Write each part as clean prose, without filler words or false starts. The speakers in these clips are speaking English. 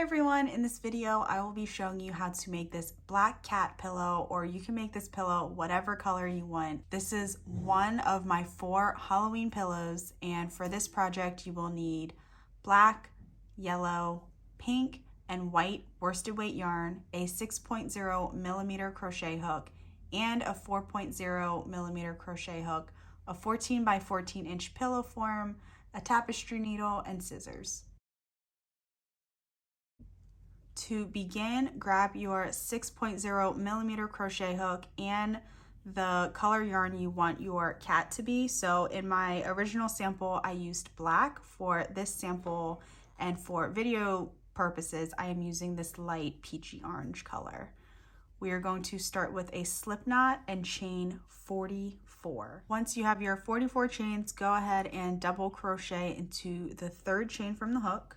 Hi everyone, in this video I will be showing you how to make this black cat pillow, or you can make this pillow whatever color you want. This is one of my 4 Halloween pillows, and for this project you will need black, yellow, pink, and white worsted weight yarn, a 6.0 millimeter crochet hook, and a 4.0 millimeter crochet hook, a 14 by 14 inch pillow form, a tapestry needle, and scissors. To begin, grab your 6.0 millimeter crochet hook and the color yarn you want your cat to be. So in my original sample, I used black. For this sample and for video purposes, I am using this light peachy orange color. We are going to start with a slip knot and chain 44. Once you have your 44 chains, go ahead and double crochet into the 3rd chain from the hook.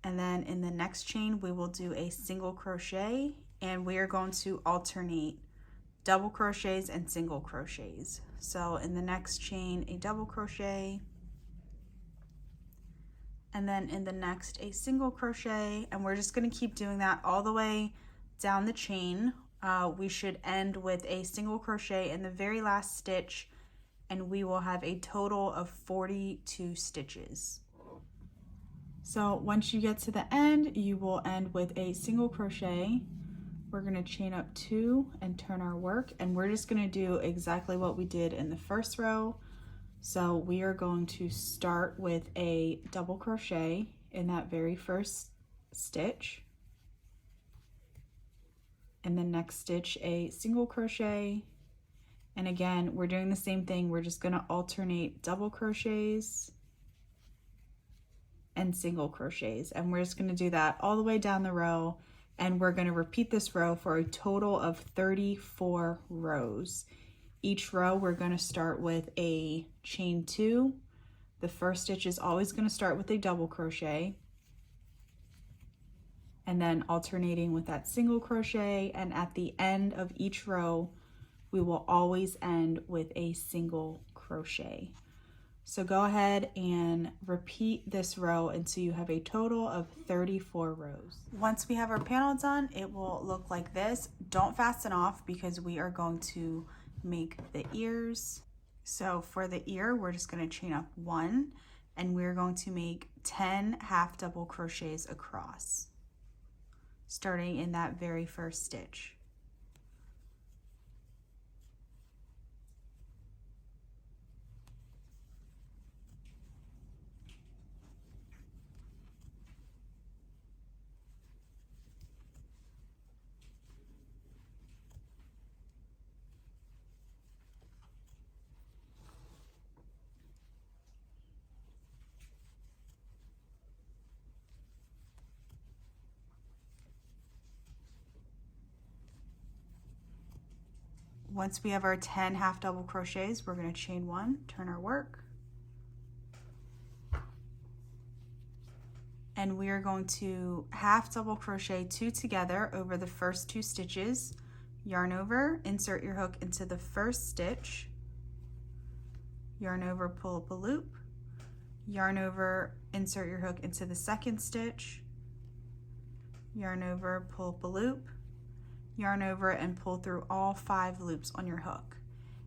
And then in the next chain, we will do a single crochet, and we are going to alternate double crochets and single crochets. So in the next chain, a double crochet, and then in the next, a single crochet, and we're just gonna keep doing that all the way down the chain. We should end with a single crochet in the very last stitch, and we will have a total of 42 stitches. So once you get to the end, you will end with a single crochet. We're gonna chain up 2 and turn our work, and we're just gonna do exactly what we did in the first row. So we are going to start with a double crochet in that very first stitch. And the next stitch, a single crochet. And again, we're doing the same thing. We're just gonna alternate double crochets and single crochets, and we're just going to do that all the way down the row, and we're going to repeat this row for a total of 34 rows. Each row we're going to start with a chain 2. The first stitch is always going to start with a double crochet, and then alternating with that single crochet, and at the end of each row we will always end with a single crochet. So go ahead and repeat this row until you have a total of 34 rows. Once we have our panel done, it will look like this. Don't fasten off because we are going to make the ears. So for the ear, we're just going to chain up 1, and we're going to make 10 half double crochets across, starting in that very first stitch. Once we have our 10 half double crochets, we're going to chain 1, turn our work, and we are going to half double crochet 2 together over the first 2 stitches, yarn over, insert your hook into the first stitch, yarn over, pull up a loop, yarn over, insert your hook into the second stitch, yarn over, pull up a loop, yarn over, and pull through all 5 loops on your hook.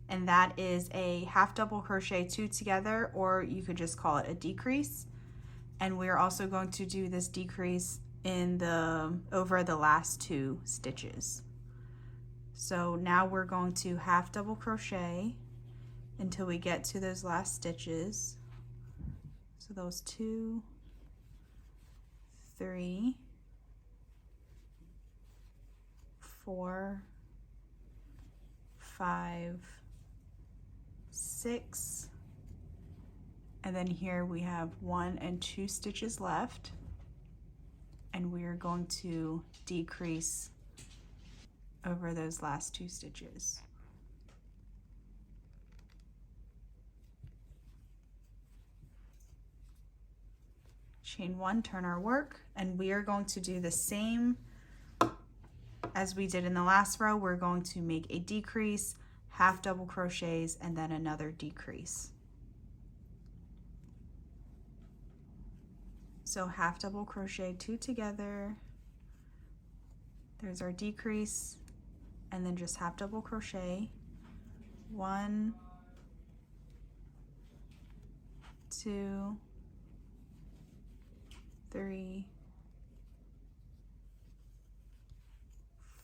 And that is a half double crochet 2 together, or you could just call it a decrease. And we are also going to do this decrease in over the last 2 stitches. So now we're going to half double crochet until we get to those last stitches. So those 2, 3, 4, 5, 6, and then here we have 1 and 2 stitches left, and we are going to decrease over those last 2 stitches. Chain 1, turn our work, and we are going to do the same as we did in the last row. We're going to make a decrease, half double crochets, and then another decrease. So half double crochet, 2 together, there's our decrease, and then just half double crochet, 1, 2, 3,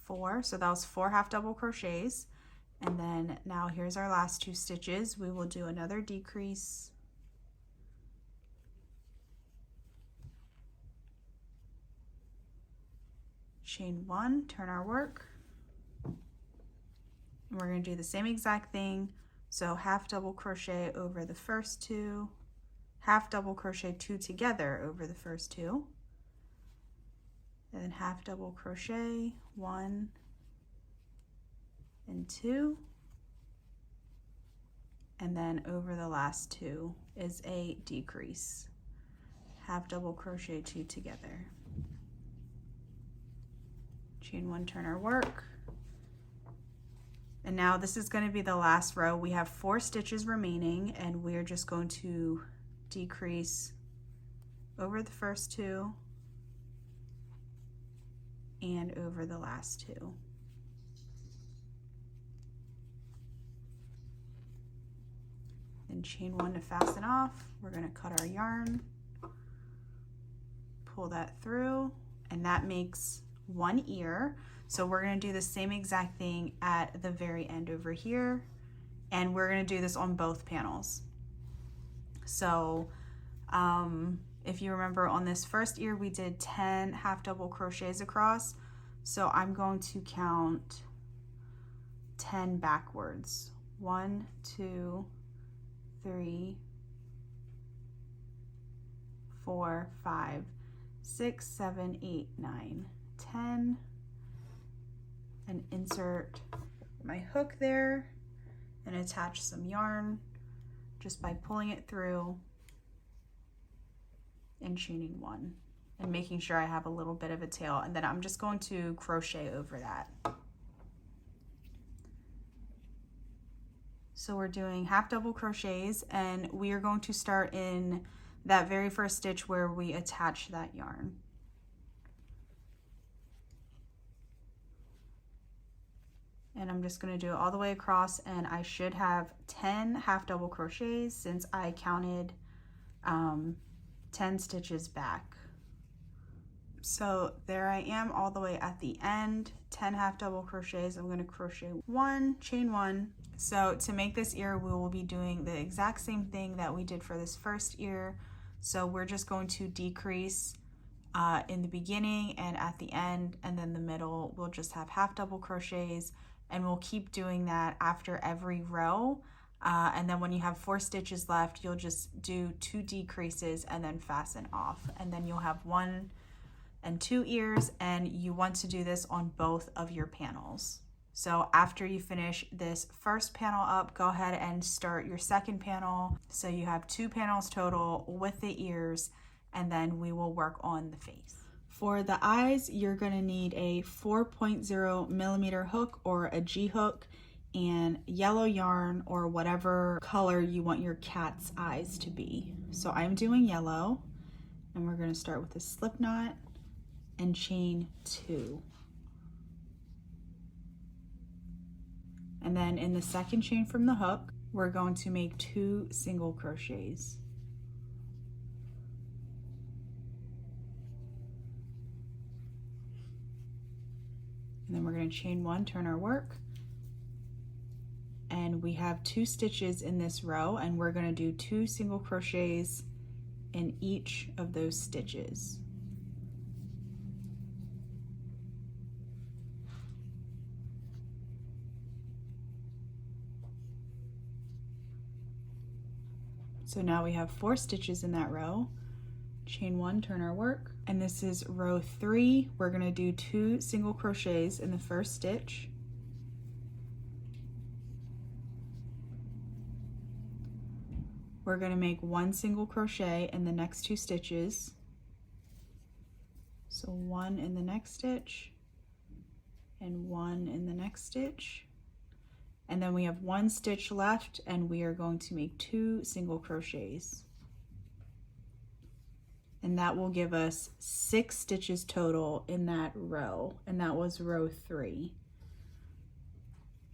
4. So that was 4 half double crochets. And then now here's our last 2 stitches. We will do another decrease, chain 1, turn our work, and we're going to do the same exact thing. So half double crochet over the first 2, half double crochet 2 together over the first 2, and then half double crochet, 1 and 2, and then over the last 2 is a decrease, half double crochet 2 together, chain 1, turn our work. And now this is going to be the last row. We have 4 stitches remaining, and we're just going to decrease over the first 2 and over the last 2. Then chain 1 to fasten off. We're going to cut our yarn, pull that through, and that makes 1 ear. So we're going to do the same exact thing at the very end over here, and we're going to do this on both panels. So if you remember, on this first ear we did 10 half double crochets across, so I'm going to count 10 backwards. 1, 2, 3, 4, 5, 6, 7, 8, 9, 10, and insert my hook there and attach some yarn just by pulling it through and chaining 1 and making sure I have a little bit of a tail, and then I'm just going to crochet over that. So we're doing half double crochets, and we are going to start in that very first stitch where we attach that yarn. And I'm just going to do it all the way across, and I should have 10 half double crochets since I counted 10 stitches back. So there I am all the way at the end, 10 half double crochets. I'm going to crochet 1, chain 1. So to make this ear, we will be doing the exact same thing that we did for this first ear. So we're just going to decrease in the beginning and at the end, and then the middle we'll just have half double crochets, and we'll keep doing that after every row. And then when you have 4 stitches left, you'll just do 2 decreases and then fasten off, and then you'll have 1 and 2 ears, and you want to do this on both of your panels. So after you finish this first panel up, go ahead and start your second panel. So you have 2 panels total with the ears, and then we will work on the face. For the eyes, you're going to need a 4.0 millimeter hook or a G hook and yellow yarn or whatever color you want your cat's eyes to be. So I'm doing yellow, and we're going to start with a slip knot and chain 2. And then in the second chain from the hook, we're going to make 2 single crochets. And then we're going to chain 1, turn our work, and we have 2 stitches in this row, and we're going to do 2 single crochets in each of those stitches. So now we have 4 stitches in that row. Chain 1, turn our work, and this is row 3. We're going to do 2 single crochets in the first stitch. We're going to make 1 single crochet in the next 2 stitches. So 1 in the next stitch and 1 in the next stitch. And then we have 1 stitch left, and we are going to make 2 single crochets. and that will give us 6 stitches total in that row, and that was row 3.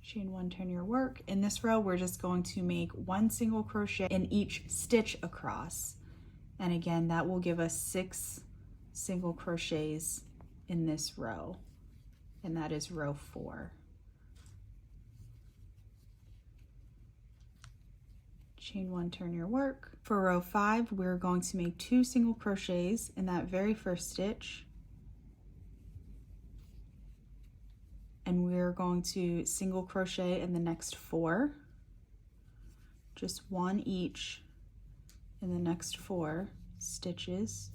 Chain 1, turn your work. In this row, we're just going to make 1 single crochet in each stitch across. And again, that will give us 6 single crochets in this row, and that is row 4. Chain 1, turn your work. For row 5, we're going to make 2 single crochets in that very first stitch. And we're going to single crochet in the next 4, just 1 each in the next 4 stitches.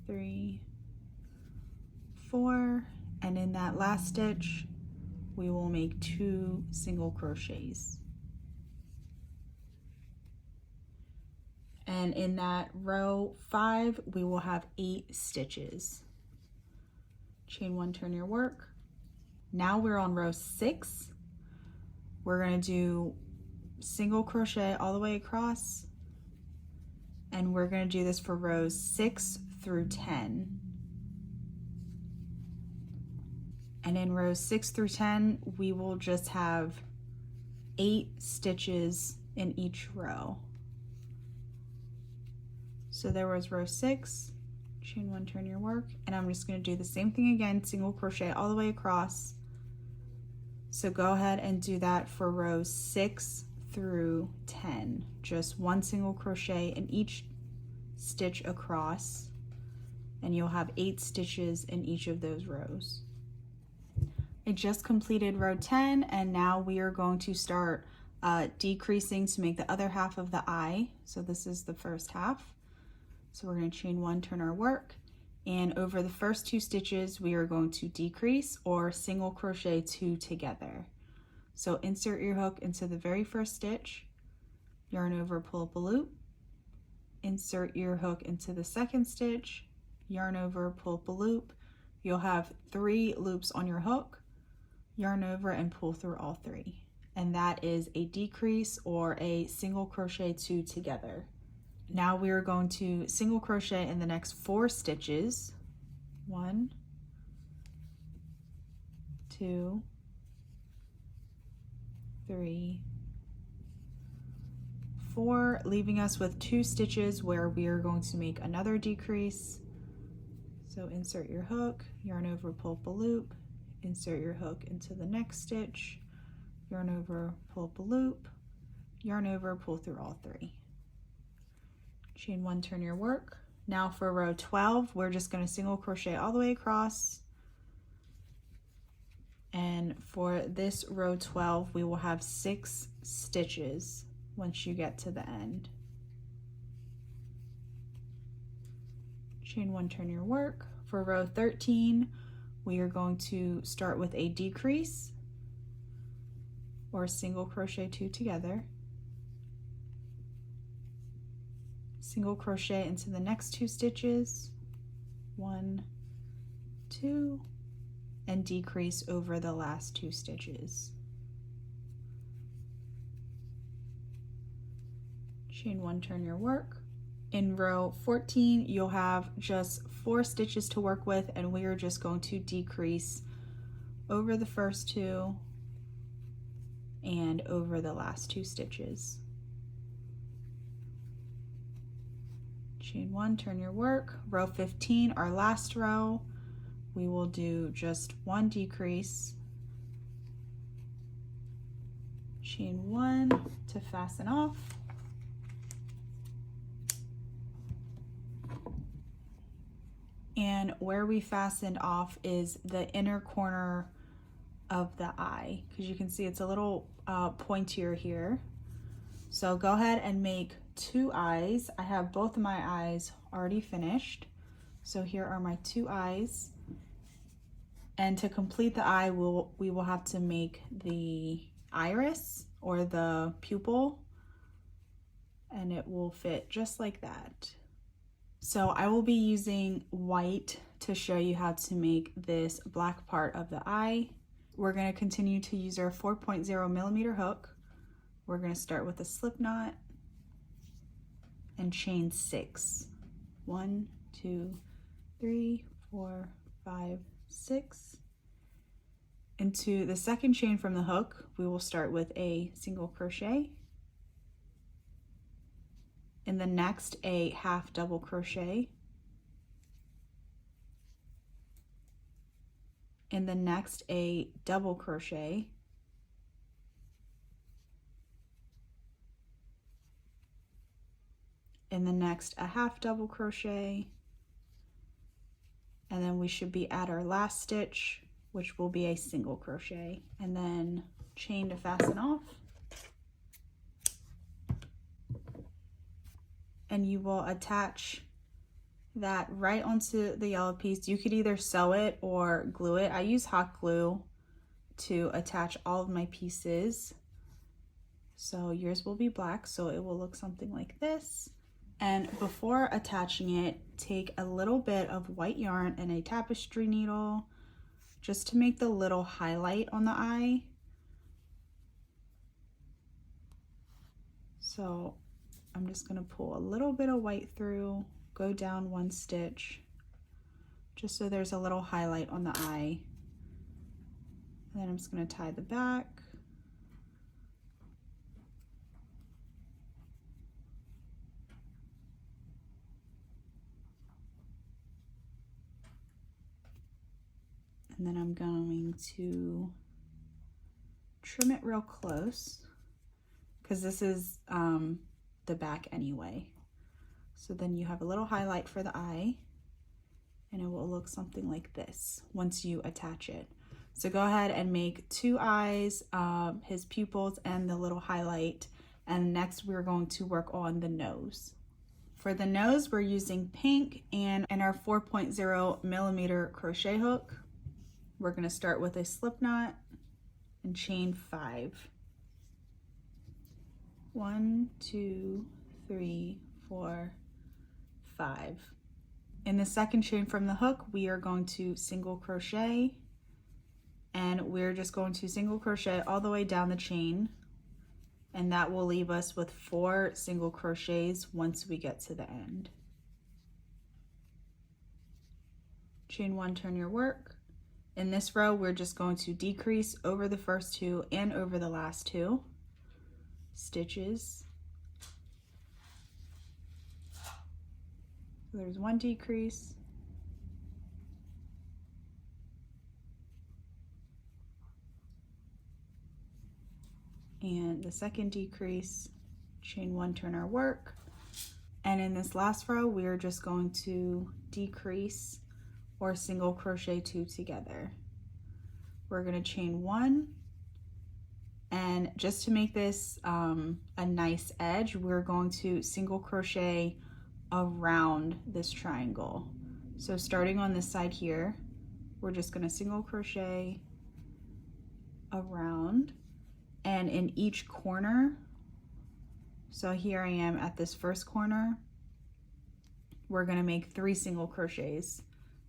3, 4, and in that last stitch we will make 2 single crochets. And in that row 5 we will have 8 stitches. Chain 1, turn your work. Now we're on row 6. We're going to do single crochet all the way across, and we're going to do this for rows 6 through 10. And in rows 6 through 10 we will just have 8 stitches in each row. So there was row 6, chain 1, turn your work, and I'm just going to do the same thing again, single crochet all the way across. So go ahead and do that for rows 6 through 10, just 1 single crochet in each stitch across, and you'll have 8 stitches in each of those rows. I just completed row 10, and now we are going to start decreasing to make the other half of the eye. So this is the first half. So we're going to chain 1, turn our work, and over the first 2 stitches we are going to decrease or single crochet 2 together. So insert your hook into the very first stitch, yarn over, pull up a loop, insert your hook into the second stitch, yarn over, pull up a loop. You'll have 3 loops on your hook, yarn over and pull through all 3. And that is a decrease or a single crochet 2 together. Now we are going to single crochet in the next 4 stitches. 1, 2, 3, 4, leaving us with 2 stitches where we are going to make another decrease. So insert your hook, yarn over, pull up a loop, insert your hook into the next stitch, yarn over, pull up a loop, yarn over, pull through all 3. Chain 1, turn your work. Now for row 12, we're just going to single crochet all the way across. And for this row 12, we will have 6 stitches once you get to the end. Chain 1, turn your work. For row 13, we are going to start with a decrease or single crochet 2 together. Single crochet into the next 2 stitches, 1, 2, and decrease over the last 2 stitches. Chain 1, turn your work. In row 14, you'll have just 4 stitches to work with, and we are just going to decrease over the first 2 and over the last 2 stitches. Chain 1, turn your work. Row 15, our last row, we will do just 1 decrease. Chain 1 to fasten off. And where we fastened off is the inner corner of the eye, because you can see it's a little pointier here. So go ahead and make 2 eyes. I have both of my eyes already finished. So here are my 2 eyes. And to complete the eye, we will have to make the iris or the pupil, and it will fit just like that. So I will be using white to show you how to make this black part of the eye. We're going to continue to use our 4.0 millimeter hook. We're going to start with a slip knot, and chain 6. 1, 2, 3, 4, 5, 6. Into the second chain from the hook, we will start with a single crochet. In the next, a half double crochet. In the next, a double crochet. In the next, a half double crochet. And then we should be at our last stitch, which will be a single crochet, and then chain to fasten off. And you will attach that right onto the yellow piece. You could either sew it or glue it. I use hot glue to attach all of my pieces. So yours will be black, so it will look something like this. And before attaching it, take a little bit of white yarn and a tapestry needle just to make the little highlight on the eye. So I'm just going to pull a little bit of white through, go down 1 stitch, just so there's a little highlight on the eye. And then I'm just going to tie the back. And then I'm going to trim it real close because this is the back anyway. So then you have a little highlight for the eye, and it will look something like this once you attach it. So go ahead and make 2 eyes, his pupils, and the little highlight. And next we're going to work on the nose. For the nose, we're using pink and our 4.0 millimeter crochet hook. We're going to start with a slip knot and chain 5. 1, 2, 3, 4, 5. In the second chain from the hook, we are going to single crochet, and we're just going to single crochet all the way down the chain, and that will leave us with 4 single crochets once we get to the end. Chain 1, turn your work. In this row, we're just going to decrease over the first 2 and over the last 2 stitches. So there's 1 decrease. And the second decrease, chain 1, turn our work. And in this last row, we're just going to decrease or single crochet 2 together. We're going to chain 1, and just to make this a nice edge, we're going to single crochet around this triangle. So starting on this side here, we're just going to single crochet around, and in each corner, so here I am at this first corner, we're going to make 3 single crochets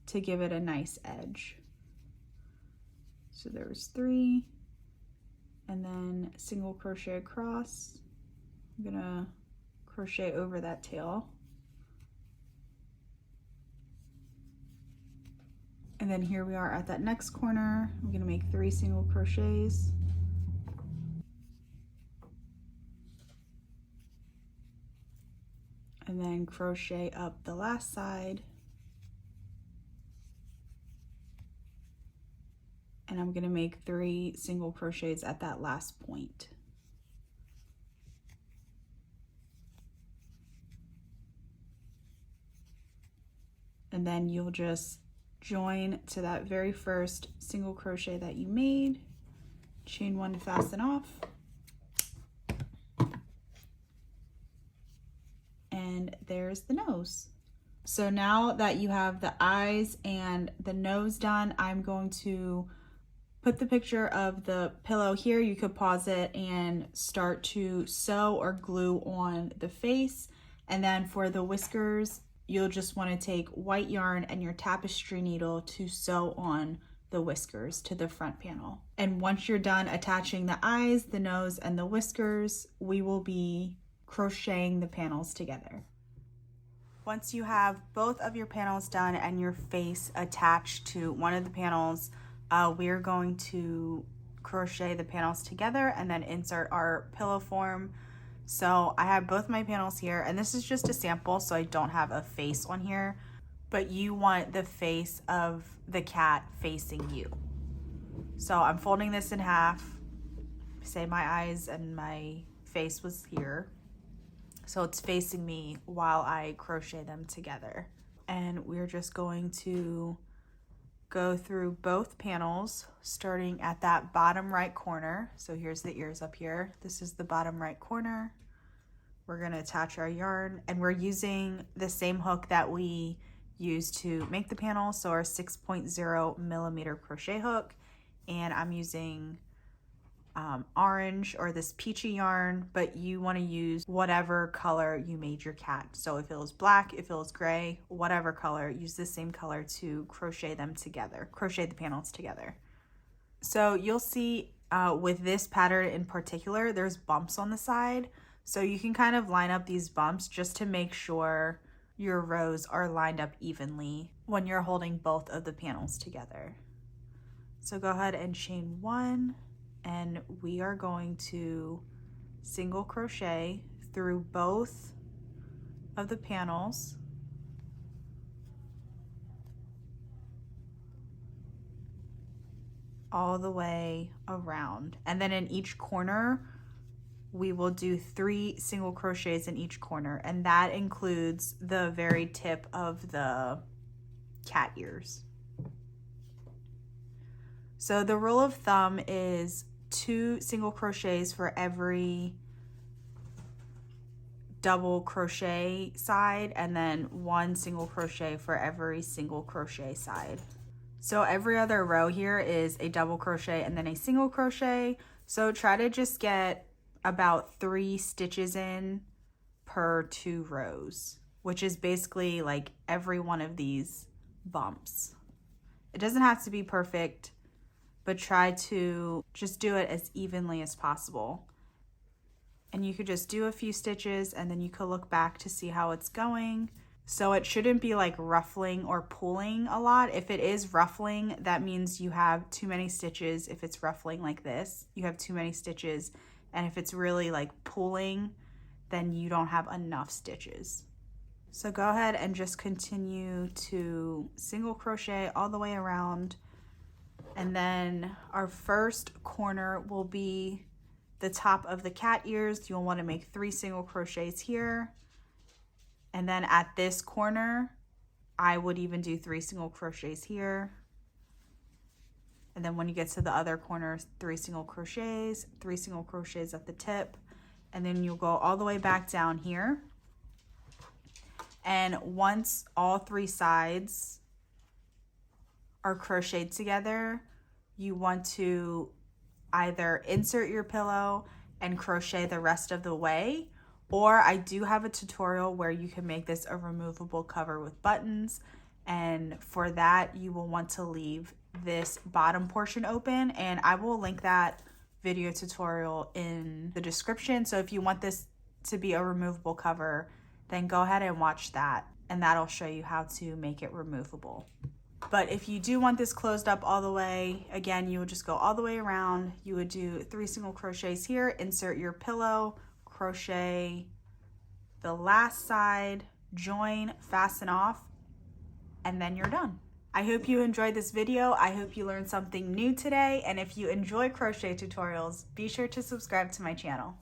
to give it a nice edge. So there was 3, and then single crochet across. I'm gonna crochet over that tail. And then here we are at that next corner. I'm gonna make 3 single crochets. And then crochet up the last side. And I'm going to make 3 single crochets at that last point. And then you'll just join to that very first single crochet that you made, chain 1 to fasten off, and there's the nose. So now that you have the eyes and the nose done, I'm going to put the picture of the pillow here. You could pause it and start to sew or glue on the face. And then for the whiskers, you'll just want to take white yarn and your tapestry needle to sew on the whiskers to the front panel. And once you're done attaching the eyes, the nose, and the whiskers, we will be crocheting the panels together. Once you have both of your panels done and your face attached to one of the panels, we're going to crochet the panels together and then insert our pillow form. So I have both my panels here, and this is just a sample, so I don't have a face on here, but you want the face of the cat facing you. So I'm folding this in half. Say my eyes and my face was here. So it's facing me while I crochet them together. And we're just going to go through both panels, starting at that bottom right corner. So here's the ears up here. This is the bottom right corner. We're gonna attach our yarn, and we're using the same hook that we used to make the panel, so our 6.0 millimeter crochet hook. And I'm using orange or this peachy yarn, but you want to use whatever color you made your cat. So if it was black, if it was gray, whatever color, use the same color to crochet them together, crochet the panels together. So you'll see with this pattern in particular, there's bumps on the side. So you can kind of line up these bumps just to make sure your rows are lined up evenly when you're holding both of the panels together. So go ahead and chain one, and we are going to single crochet through both of the panels. All the way around. And then in each corner, we will do 3 single crochets in each corner, and that includes the very tip of the cat ears. So the rule of thumb is 2 single crochets for every double crochet side, and then 1 single crochet for every single crochet side. So every other row here is a double crochet and then a single crochet. So try to just get about 3 stitches in per 2 rows, which is basically like every one of these bumps. It doesn't have to be perfect, but try to just do it as evenly as possible. And you could just do a few stitches and then you could look back to see how it's going. So it shouldn't be like ruffling or pulling a lot. If it is ruffling, that means you have too many stitches. If it's ruffling like this, you have too many stitches. And if it's really like pulling, then you don't have enough stitches. So go ahead and just continue to single crochet all the way around. And then our first corner will be the top of the cat ears. You'll want to make 3 single crochets here. And then at this corner, I would even do 3 single crochets here. And then when you get to the other corner, 3 single crochets, 3 single crochets at the tip. And then you'll go all the way back down here. And once all 3 sides are crocheted together, you want to either insert your pillow and crochet the rest of the way, or I do have a tutorial where you can make this a removable cover with buttons, and for that you will want to leave this bottom portion open, and I will link that video tutorial in the description. So if you want this to be a removable cover, then go ahead and watch that, and that'll show you how to make it removable. But if you do want this closed up all the way, again, you would just go all the way around. You would do 3 single crochets here, insert your pillow, crochet the last side, join, fasten off, and then you're done. I hope you enjoyed this video. I hope you learned something new today. And if you enjoy crochet tutorials, be sure to subscribe to my channel.